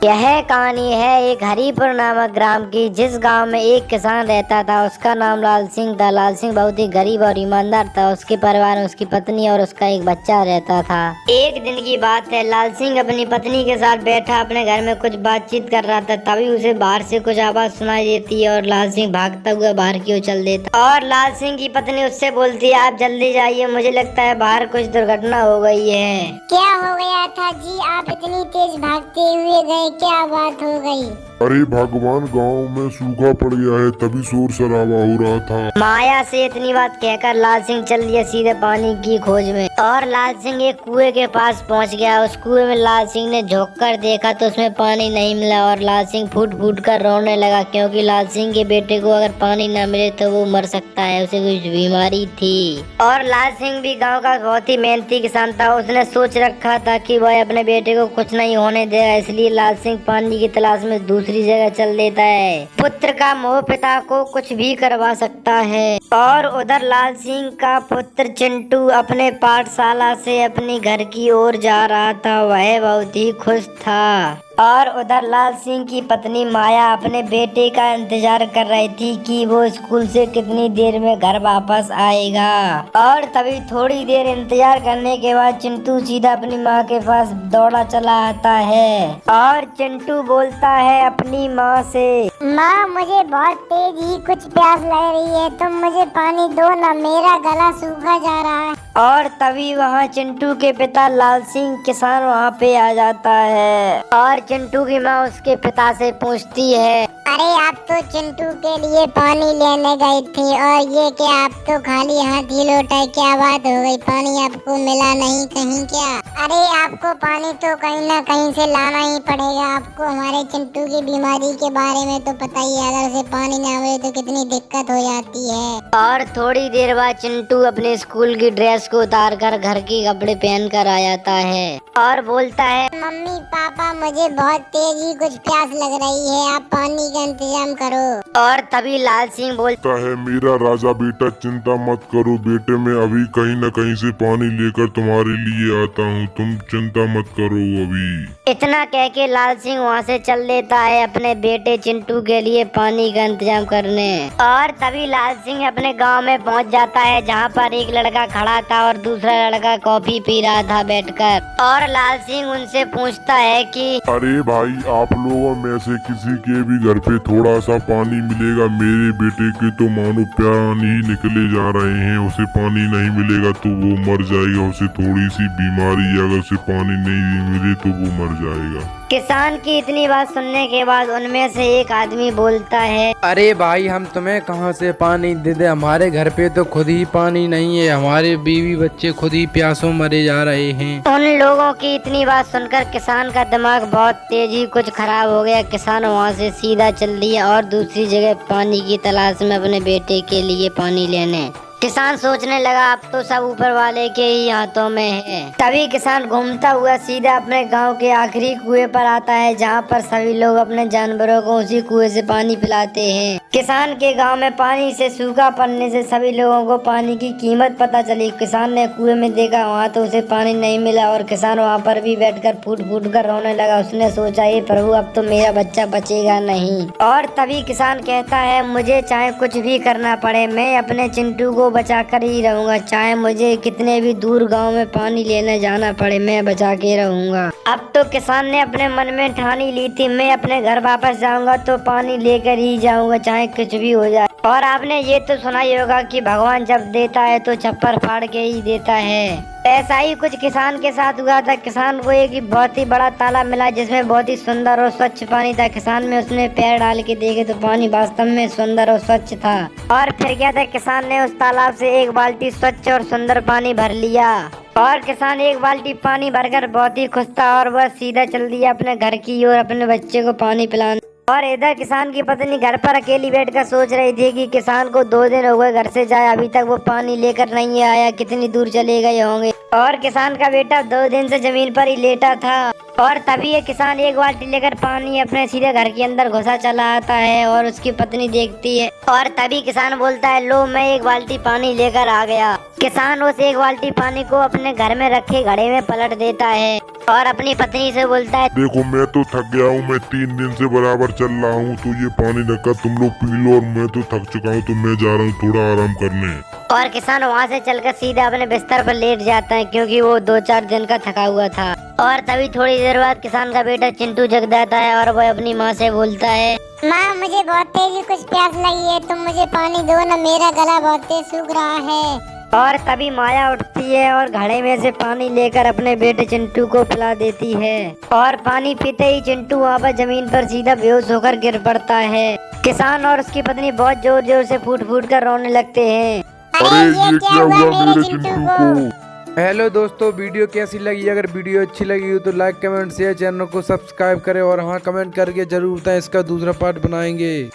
यह कहानी है एक हरिपुर नामक ग्राम की, जिस गांव में एक किसान रहता था। उसका नाम लाल सिंह था। लाल सिंह बहुत ही गरीब और ईमानदार था। उसके परिवार में उसकी पत्नी और उसका एक बच्चा रहता था। एक दिन की बात है, लाल सिंह अपनी पत्नी के साथ बैठा अपने घर में कुछ बातचीत कर रहा था। तभी उसे बाहर से कुछ आवाज सुनाई देती है और लाल सिंह भागता हुआ बाहर की ओर चल देता और लाल सिंह की पत्नी उससे बोलती है, आप जल्दी जाइए, मुझे लगता है बाहर कुछ दुर्घटना हो गई है। क्या हो गया था जी? आप इतनी तेज भागते हुए गए, क्या बात हो गई? अरे भगवान, गांव में सूखा पड़ गया है, तभी शोर शराबा हो रहा था। माया से इतनी बात कहकर लाल सिंह चल दिया सीधे पानी की खोज में और लाल सिंह एक कुएं के पास पहुंच गया। उस कुएं में लाल सिंह ने झोंक कर देखा तो उसमें पानी नहीं मिला और लाल सिंह फूट फूट कर रोने लगा, क्योंकि लाल सिंह के बेटे को अगर पानी न मिले तो वो मर सकता है, उसे कुछ बीमारी थी। और लाल सिंह भी गाँव का बहुत ही मेहनती किसान था। उसने सोच रखा था कि वह अपने बेटे को कुछ नहीं होने देगा, इसलिए लाल सिंह पानी की तलाश में दूसरी जगह चल देता है। पुत्र का मोह पिता को कुछ भी करवा सकता है। और उधर लाल सिंह का पुत्र चिंटू अपने पाठशाला से अपनी घर की ओर जा रहा था। वह बहुत ही खुश था। और उधर लाल सिंह की पत्नी माया अपने बेटे का इंतजार कर रही थी कि वो स्कूल से कितनी देर में घर वापस आएगा। और तभी थोड़ी देर इंतजार करने के बाद चिंटू सीधा अपनी माँ के पास दौड़ा चला आता है और चिंटू बोलता है अपनी माँ से, माँ, मुझे बहुत तेज ही कुछ प्यास लग रही है, तुम मुझे पानी दो ना, मेरा गला सूखा जा रहा है। और तभी वहाँ चिंटू के पिता लाल सिंह किसान वहाँ पे आ जाता है और चिंटू की माँ उसके पिता से पूछती है, अरे आप तो चिंटू के लिए पानी लेने गई थी और ये क्या, आप तो खाली हाथ ही लौटाए, क्या बात हो गई? पानी आपको मिला नहीं कहीं क्या? अरे आपको पानी तो कहीं ना कहीं से लाना ही पड़ेगा। आपको हमारे चिंटू की बीमारी के बारे में तो पता ही है, अगर उसे पानी ना मिले तो कितनी दिक्कत हो जाती है। और थोड़ी देर बाद चिंटू अपने स्कूल की ड्रेस को उतार कर घर के कपड़े पहन कर आ जाता है और बोलता है, मम्मी पापा, मुझे बहुत तेज ही कुछ प्यास लग रही है, आप पानी का इंतजाम करो। और तभी लाल सिंह बोलता है, मेरा राजा बेटा, चिंता मत करो बेटे, मैं अभी कहीं न कहीं से पानी लेकर तुम्हारे लिए आता हूँ, तुम चिंता मत करो अभी। इतना कह के लाल सिंह वहाँ से चल देता है अपने बेटे चिंटू के लिए पानी का इंतजाम करने। और तभी लाल सिंह अपने गांव में पहुँच जाता है, जहाँ पर एक लड़का खड़ा था और दूसरा लड़का कॉफी पी रहा था बैठकर। और लाल सिंह उनसे पूछता है कि अरे भाई, आप लोगों में से किसी के भी घर पे थोड़ा सा पानी मिलेगा? मेरे बेटे के तो मानो प्राण ही निकले जा रहे हैं, उसे पानी नहीं मिलेगा तो वो मर जाएगा, उसे थोड़ी सी बीमारी है, अगर उसे पानी नहीं मिले तो वो मर जाएगा। किसान की इतनी बात सुनने के बाद उनमें से एक आदमी बोलता है, अरे भाई, हम तुम्हें कहाँ से पानी दे दे, हमारे घर पे तो खुद ही पानी नहीं है, हमारे बीवी बच्चे खुद ही प्यासों मरे जा रहे हैं। उन लोगों की इतनी बात सुनकर किसान का दिमाग बहुत तेजी कुछ खराब हो गया। किसान वहाँ से सीधा चल दिया और दूसरी जगह पानी की तलाश में अपने बेटे के लिए पानी लेने। किसान सोचने लगा, अब तो सब ऊपर वाले के ही हाथों में है। तभी किसान घूमता हुआ सीधा अपने गांव के आखिरी कुएं पर आता है, जहां पर सभी लोग अपने जानवरों को उसी कुएं से पानी पिलाते हैं। किसान के गांव में पानी से सूखा पड़ने से सभी लोगों को पानी की कीमत पता चली। किसान ने कुएं में देखा, वहाँ तो उसे पानी नहीं मिला और किसान वहाँ पर भी बैठकर फूट फूट कर रोने लगा। उसने सोचा, ये प्रभु, अब तो मेरा बच्चा बचेगा नहीं। और तभी किसान कहता है, मुझे चाहे कुछ भी करना पड़े, मैं अपने चिंटू को बचा कर ही रहूंगा, चाहे मुझे कितने भी दूर गांव में पानी लेने जाना पड़े, मैं बचा के रहूंगा। अब तो किसान ने अपने मन में ठानी ली थी, मैं अपने घर वापस जाऊंगा तो पानी लेकर ही जाऊंगा, चाहे कुछ भी हो जाए। और आपने ये तो सुना ही होगा कि भगवान जब देता है तो छप्पर फाड़ के ही देता है। ऐसा ही कुछ किसान के साथ हुआ था। किसान को एक बहुत ही बड़ा तालाब मिला, जिसमें बहुत ही सुंदर और स्वच्छ पानी था। किसान में उसमें पैर डाल के देखे तो पानी वास्तव में सुंदर और स्वच्छ था। और फिर क्या था, किसान ने उस तालाब से एक बाल्टी स्वच्छ और सुंदर पानी भर लिया। और किसान एक बाल्टी पानी भरकर बहुत ही खुश था और वह सीधा चल दिया अपने घर की ओर अपने बच्चे को पानी पिलाने। और इधर किसान की पत्नी घर पर अकेली बैठकर सोच रही थी कि किसान को 2 दिन हो गए घर से जाए, अभी तक वो पानी लेकर नहीं आया, कितनी दूर चले गए होंगे। और किसान का बेटा 2 दिन से जमीन पर ही लेटा था। और तभी ये किसान एक बाल्टी लेकर पानी अपने सीधे घर के अंदर घुसा चला आता है और उसकी पत्नी देखती है। और तभी किसान बोलता है, लो, मैं एक बाल्टी पानी लेकर आ गया। किसान उस एक बाल्टी पानी को अपने घर में रखे घड़े में पलट देता है और अपनी पत्नी से बोलता है, देखो मैं तो थक गया हूँ, मैं 3 दिन से बराबर चल रहा हूँ, तो ये पानी रखा तुम लोग पी लो, और मैं तो थक चुका हूँ, तो मैं जा रहा हूँ थोड़ा आराम करने। और किसान वहाँ से चलकर सीधा अपने बिस्तर पर लेट जाता है, क्योंकि वो 2-4 दिन का थका हुआ था। और तभी थोड़ी देर बाद किसान का बेटा चिंटू जग जाता है और वह अपनी माँ से बोलता है, माँ मुझे बहुत तेजी कुछ प्यास लगी है, तुम मुझे पानी दो ना, मेरा गला बहुत तेज सूख रहा है। और तभी माया उठती है और घड़े में से पानी लेकर अपने बेटे चिंटू को पिला देती है। और पानी पीते ही चिंटू वहाँ पर जमीन पर सीधा बेहोश होकर गिर पड़ता है। किसान और उसकी पत्नी बहुत जोर जोर से फूट फूट कर रोने लगते हैं। अरे ये क्या हुआ मेरे चिंटू को? हेलो दोस्तों, वीडियो कैसी लगी? अगर वीडियो अच्छी लगी हो तो लाइक कमेंट शेयर, चैनल को सब्सक्राइब करें और हाँ कमेंट करके जरूर बताएं, इसका दूसरा पार्ट बनाएंगे।